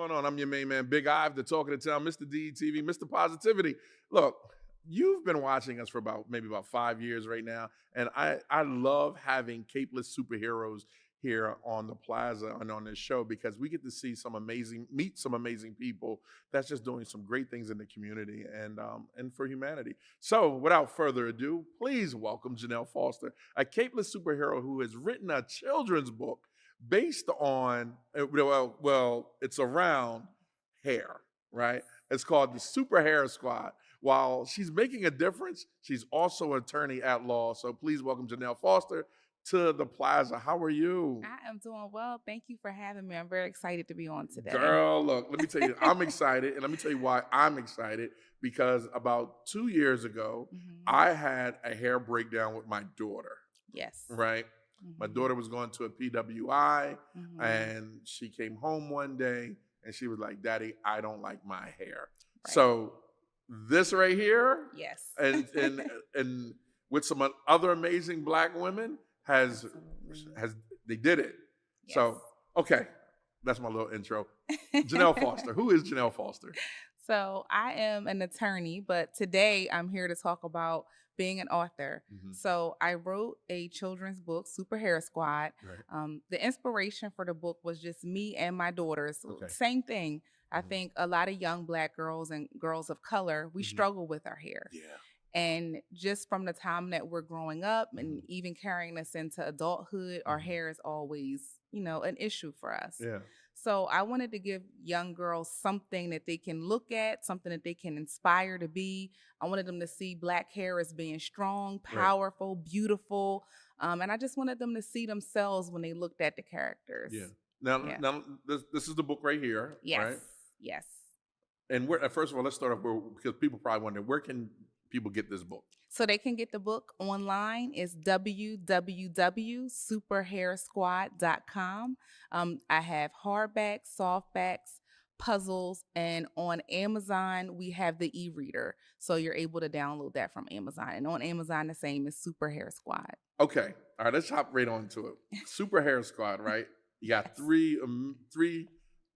going on? I'm your main man, Big Ive, the talk of the town, Mr. DETV, Mr. Positivity. Look, you've been watching us for maybe about 5 years right now, and I love having capeless superheroes here on the plaza and on this show because we get to see meet some amazing people that's just doing some great things in the community and for humanity. So without further ado, please welcome Janell Foster, a capeless superhero who has written a children's book based on, well, it's around hair, right? It's called the Super Hair Squad. While she's making a difference, she's also an attorney at law. So please welcome Janell Foster to the plaza. How are you? I am doing well. Thank you for having me. I'm very excited to be on today. Girl, look, let me tell you, I'm excited. And let me tell you why I'm excited. Because about 2 years ago, I had a hair breakdown with my daughter. Yes. Right? My daughter was going to a PWI and she came home one day and she was like, Daddy, I don't like my hair. Right. So this right here, yes, and with some other amazing Black women has they did it. Yes. So okay, that's my little intro. Janell Foster. Who is Janell Foster? So I am an attorney, but today I'm here to talk about being an author. So I wrote a children's book, Super Hair Squad. Right. The inspiration for the book was just me and my daughters. Okay. Same thing. I think a lot of young Black girls and girls of color, we struggle with our hair. Yeah. And just from the time that we're growing up and even carrying us into adulthood, our hair is always, an issue for us. Yeah. So I wanted to give young girls something that they can look at, something that they can inspire to be. I wanted them to see Black hair as being strong, powerful, beautiful. And I just wanted them to see themselves when they looked at the characters. Yeah. Now this is the book right here, yes. right? Yes. And first of all, let's start off because people probably wonder, where can people get this book? So they can get the book online. It's www.superhairsquad.com. I have hardbacks, softbacks, puzzles, and on Amazon, we have the e-reader. So you're able to download that from Amazon. And on Amazon, the same is Super Hair Squad. Okay. All right, let's hop right on to it. Super Hair Squad, right? You got three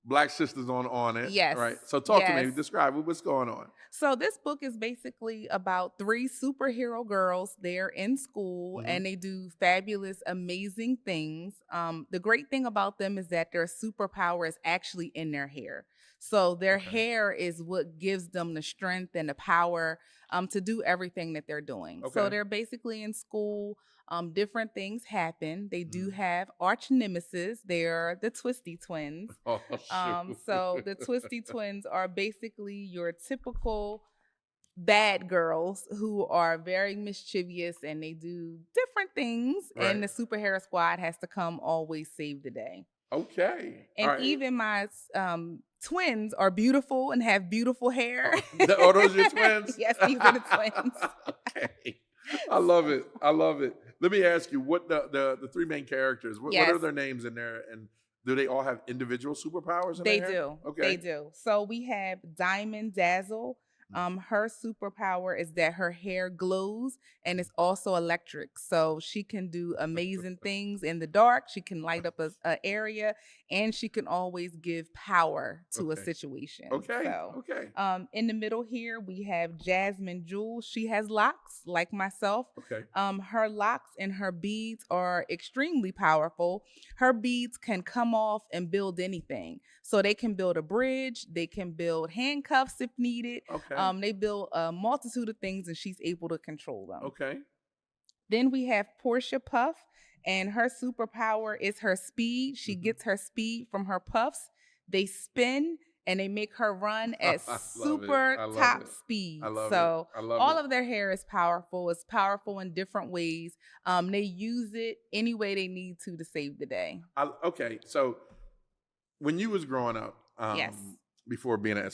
Black sisters on it. Yes. Right. So talk to me. Describe what's going on. So this book is basically about 3 superhero girls. They're in school and they do fabulous, amazing things. The great thing about them is that their superpower is actually in their hair. So their hair is what gives them the strength and the power to do everything that they're doing. Okay. So they're basically in school. Different things happen. They do have arch nemesis. They're the Twisty Twins. Oh, so the Twisty Twins are basically your typical bad girls who are very mischievous and they do different things. Right. And the Super Hair Squad has to come always save the day. Okay. And even my twins are beautiful and have beautiful hair. Are those your twins? Yes, these are the twins. Okay. I love it. Let me ask you, what the 3 main characters, what are their names in there? And do they all have individual superpowers in their hair? They do. Okay. They do. So we have Diamond Dazzle. Her superpower is that her hair glows and it's also electric. So she can do amazing things in the dark. She can light up an area and she can always give power to a situation. Okay. So, in the middle here, we have Jasmine Jewel. She has locks like myself. Okay. Her locks and her beads are extremely powerful. Her beads can come off and build anything. So they can build a bridge. They can build handcuffs if needed. Okay. They build a multitude of things and she's able to control them. Okay. Then we have Portia Puff and her superpower is her speed. She gets her speed from her puffs. They spin and they make her run at super top speed. So all of their hair is powerful. It's powerful in different ways. They use it any way they need to save the day. Okay. So when you was growing up, before being an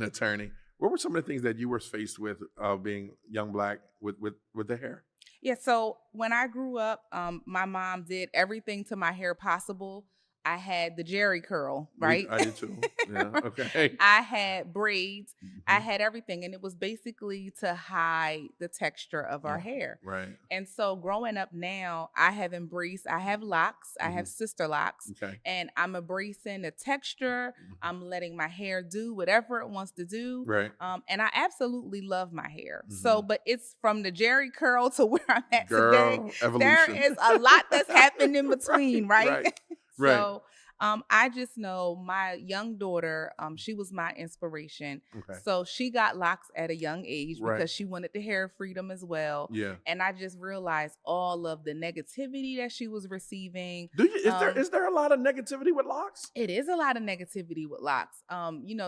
attorney, what were some of the things that you were faced with being young Black with the hair? Yeah, so when I grew up, my mom did everything to my hair possible I had the Jerry curl, right? I did too. Yeah. Okay. I had braids. I Mhm. had everything. And it was basically to hide the texture of our Yeah. hair. Right. And so growing up now, I have I have locks, I have Mhm. sister locks, Okay. and I'm embracing the texture. Mhm. I'm letting my hair do whatever it wants to do. Right. And I absolutely love my hair. So, Mhm. but it's from the Jerry curl to where I'm at today. Girl, There evolution. is a lot that's happened in between, right? Right. Right. So, I just know my young daughter, she was my inspiration. Okay. So she got locks at a young age Right. because she wanted the hair freedom as well. Yeah. And I just realized all of the negativity that she was receiving. Is there a lot of negativity with locks? It is a lot of negativity with locks.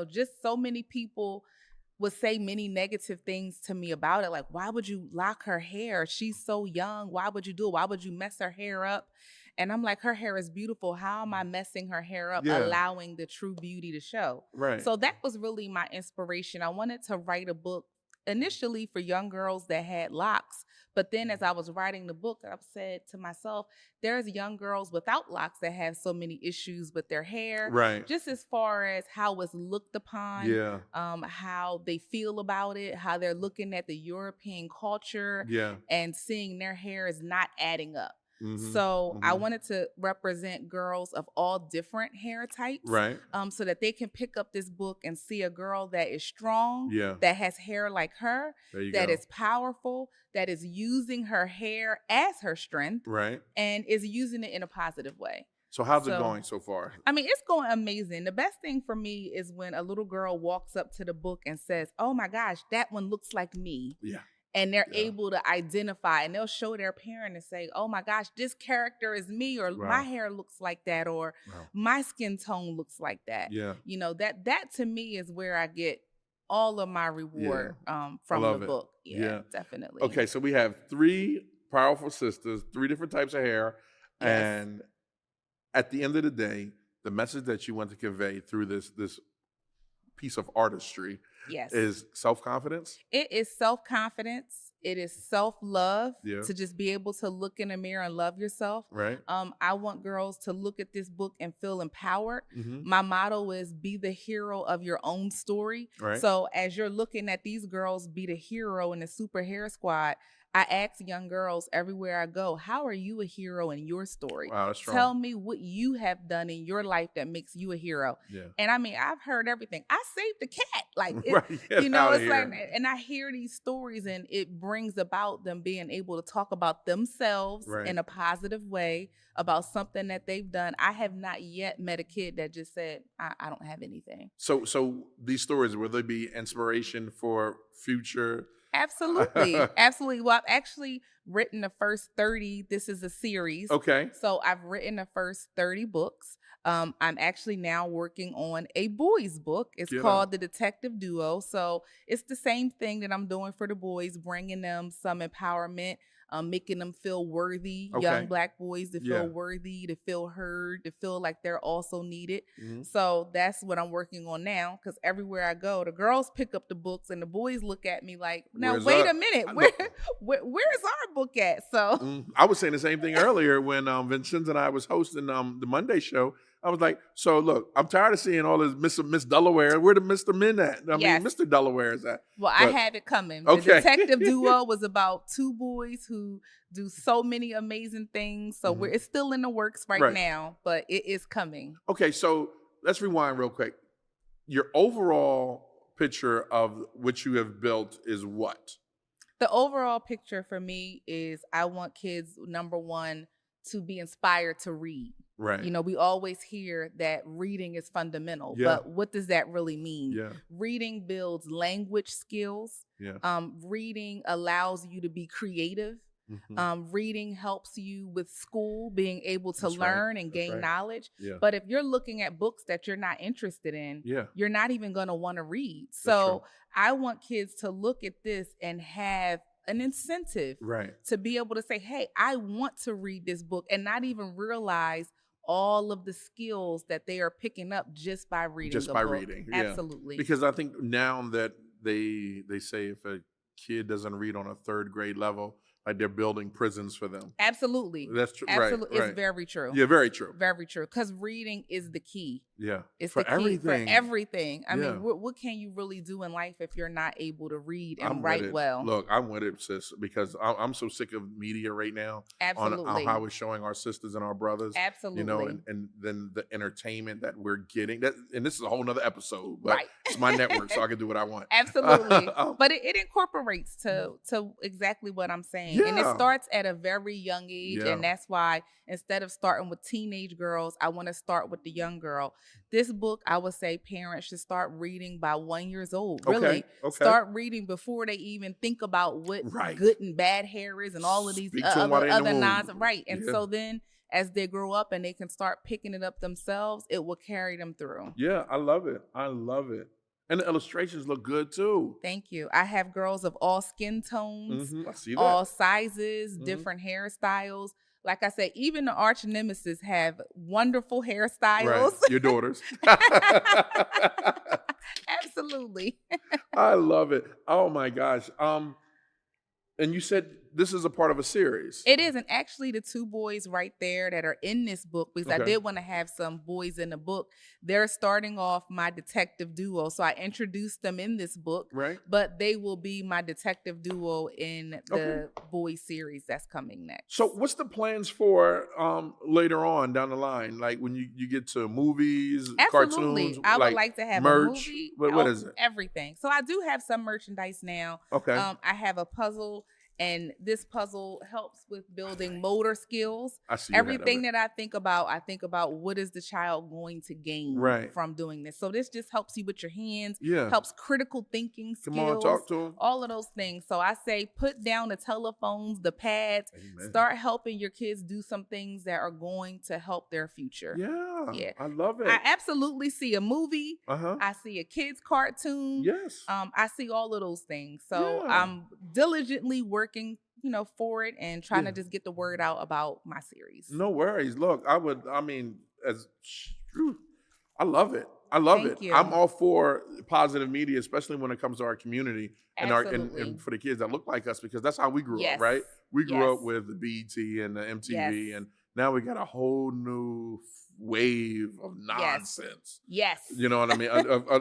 Just so many people would say many negative things to me about it. Like, why would you lock her hair? She's so young. Why would you do it? Why would you mess her hair up? And I'm like, her hair is beautiful. How am I messing her hair up, Yeah. allowing the true beauty to show? Right. So that was really my inspiration. I wanted to write a book initially for young girls that had locks. But then as I was writing the book, I've said to myself, there's young girls without locks that have so many issues with their hair. Right. Just as far as how it's looked upon, Yeah. how they feel about it, how they're looking at the European culture Yeah. and seeing their hair is not adding up. Mhm. So I Mhm. wanted to represent girls of all different hair types, Right. so that they can pick up this book and see a girl that is strong, Yeah. that has hair like her, There you that go. is powerful, that is using her hair as her strength, Right. and is using it in a positive way. So how's it So, going so far? I mean, it's going amazing. The best thing for me is when a little girl walks up to the book and says, "Oh my gosh, that one looks like me." Yeah. And they're Yeah. able to identify, and they'll show their parent and say, "Oh my gosh, this character is me," or Wow. "My hair looks like that," or Wow. "My skin tone looks like that." Yeah. That to me is where I get all of my reward from love the it. book. Yeah. Definitely. Okay, so we have 3 powerful sisters, 3 different types of hair, Yes. and at the end of the day, the message that you want to convey through this piece of artistry Yes. is self-confidence. It is self-confidence. It is self-love, Yeah. to just be able to look in a mirror and love yourself. Right. I want girls to look at this book and feel empowered. Mhm. My motto is be the hero of your own story. Right. So as you're looking at these girls be the hero in the Super Hair Squad, I ask young girls everywhere I go, how are you a hero in your story? Wow, that's strong. Tell me what you have done in your life that makes you a hero. Yeah. And I mean, I've heard everything. I saved the cat. Like, Right. Get outta it's like, here. and I hear these stories and it brings about them being able to talk about themselves Right. in a positive way, about something that they've done. I have not yet met a kid that just said, I don't have anything. So these stories, will they be inspiration for future? Absolutely. Absolutely. Well, I've actually written the first 30. This is a series. Okay. So I've written the first 30 books. I'm actually now working on a boys book. It's called The Detective Duo. So it's the same thing that I'm doing for the boys, bringing them some empowerment, making them feel worthy, young Black boys to feel worthy, to feel heard, to feel like they're also needed. Mhm. So that's what I'm working on now, because everywhere I go, the girls pick up the books and the boys look at me like, now, wait a minute, where's our book at? So I was saying the same thing earlier when Vincenzo and I was hosting the Monday show. I was like, so look, I'm tired of seeing all this Miss Delaware. Where the Mr. Men at? I mean, Mr. Delaware is at. Well, I have it coming. Okay. The Detective Duo was about 2 boys who do so many amazing things. So it's still in the works right now, but it is coming. Okay, so let's rewind real quick. Your overall picture of what you have built is what? The overall picture for me is I want kids, number one, to be inspired to read. Right. We always hear that reading is fundamental, but what does that really mean? Yeah. Reading builds language skills. Yeah. Reading allows you to be creative. Mm-hmm. Reading helps you with school, being able to learn and gain knowledge. Yeah. But if you're looking at books that you're not interested in, you're not even going to want to read. So I want kids to look at this and have an incentive to be able to say, hey, I want to read this book, and not even realize all of the skills that they are picking up just by reading. Just by reading. Absolutely. Because I think now that they say if a kid doesn't read on a 3rd grade level, like they're building prisons for them. Absolutely. That's true. Absolutely. Right. It's very true. Yeah, very true. Very true. Because reading is the key. Yeah. It's for the key everything. for everything. I Yeah. mean, what can you really do in life if you're not able to read and I'm write with it. well? Look, I'm with it, sis, because I'm so sick of media right now. Absolutely. On how we're showing our sisters and our brothers. Absolutely. You know, and then the entertainment that we're getting. And this is a whole nother episode, but it's my network, so I can do what I want. Absolutely. But it incorporates to exactly what I'm saying. Yeah. And it starts at a very young age. Yeah. And that's why instead of starting with teenage girls, I want to start with the young girl. This book, I would say parents should start reading by 1 year old. Really. Okay. Start reading before they even think about what good and bad hair is and all of these other nonsense. Right. And so then as they grow up and they can start picking it up themselves, it will carry them through. Yeah, I love it. I love it. And the illustrations look good too. Thank you. I have girls of all skin tones, I see that. all sizes, different hairstyles. Like I said, even the arch nemesis have wonderful hairstyles. Right. Your daughters. Absolutely. I love it. Oh my gosh. And you said this is a part of a series. It is. And actually the two boys right there that are in this book, because I did want to have some boys in the book, they're starting off my detective duo. So I introduced them in this book, but they will be my detective duo in the boys series that's coming next. So what's the plans for later on down the line? Like when you get to movies, cartoons? I would like to have merch, a movie. what is it? Everything. So I do have some merchandise now. Okay. I have a puzzle. And this puzzle helps with building motor skills. I see everything that I think about what is the child going to gain from doing this. So this just helps you with your hands, helps critical thinking skills. Come on, talk to them. All of those things. So I say put down the telephones, the pads, start helping your kids do some things that are going to help their future. Yeah. I love it. I absolutely see a movie. I see a kid's cartoon. Yes. I see all of those things. So I'm diligently working, for it and trying to just get the word out about my series. No worries. Look, I love it. I love it. I'm all for positive media, especially when it comes to our community and and for the kids that look like us, because that's how we grew up, right? We grew up with the BET and the MTV, and now we got a whole new wave of nonsense. Yes. You know what I mean?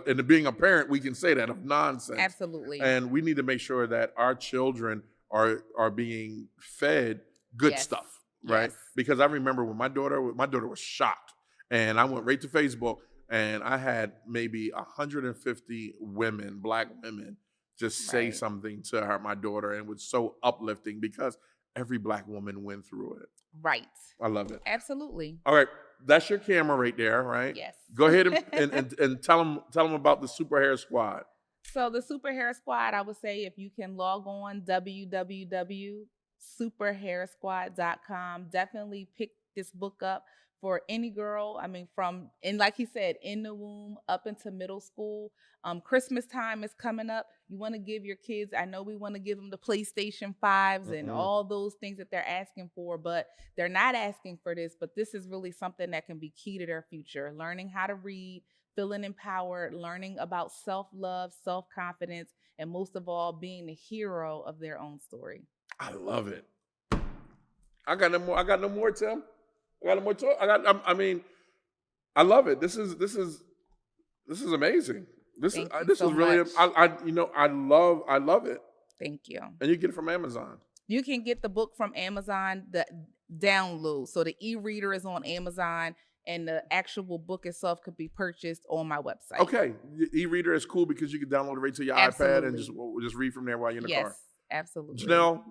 And being a parent, we can say that, of nonsense. Absolutely. And we need to make sure that our children are being fed good stuff, right? Because I remember when my daughter was shocked, and I went right to Facebook, and I had maybe 150 women, Black women, just say something to my daughter, and it was so uplifting because every Black woman went through it. Right. I love it. Absolutely. All right. That's your camera right there, right? Yes. Go ahead and tell them about the Super Hair Squad. So the Super Hair Squad, I would say if you can log on www.superhairsquad.com, definitely pick this book up for any girl. I mean, like he said, in the womb up into middle school. Christmas time is coming up. You want to give your kids, I know we want to give them the PlayStation 5s and all those things that they're asking for, but they're not asking for this. But this is really something that can be key to their future. Learning how to read, feeling empowered, learning about self-love, self-confidence, and most of all, being the hero of their own story. I love it. I got no more, Tim. I got no more talk. I mean, I love it. This is amazing. This is really, I love it. Thank you. And you get it from Amazon. You can get the book from Amazon, the download. So the e-reader is on Amazon, and the actual book itself could be purchased on my website. Okay. The e-reader is cool because you can download it right to your iPad and just read from there while you're in the car. Yes, absolutely. Janell,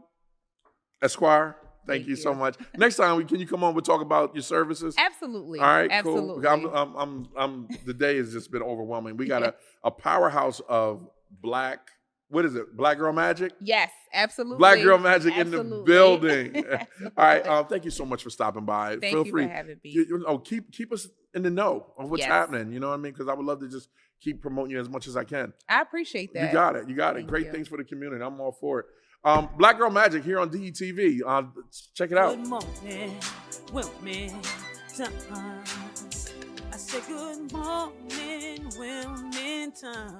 Esquire, thank you so much. Next time, can you come on? We'll talk about your services. Absolutely. All right, absolutely. Cool. The day has just been overwhelming. We got a powerhouse of Black Girl Magic? Yes, absolutely. Black Girl Magic in the building. All right. Thank you so much for stopping by. Feel free for having me. Keep us in the know of what's happening. You know what I mean? Because I would love to just keep promoting you as much as I can. I appreciate that. You got it. Great things for the community. I'm all for it. Black Girl Magic here on DETV. Check it out. Good morning, Wilmington. I said good morning, Wilmington.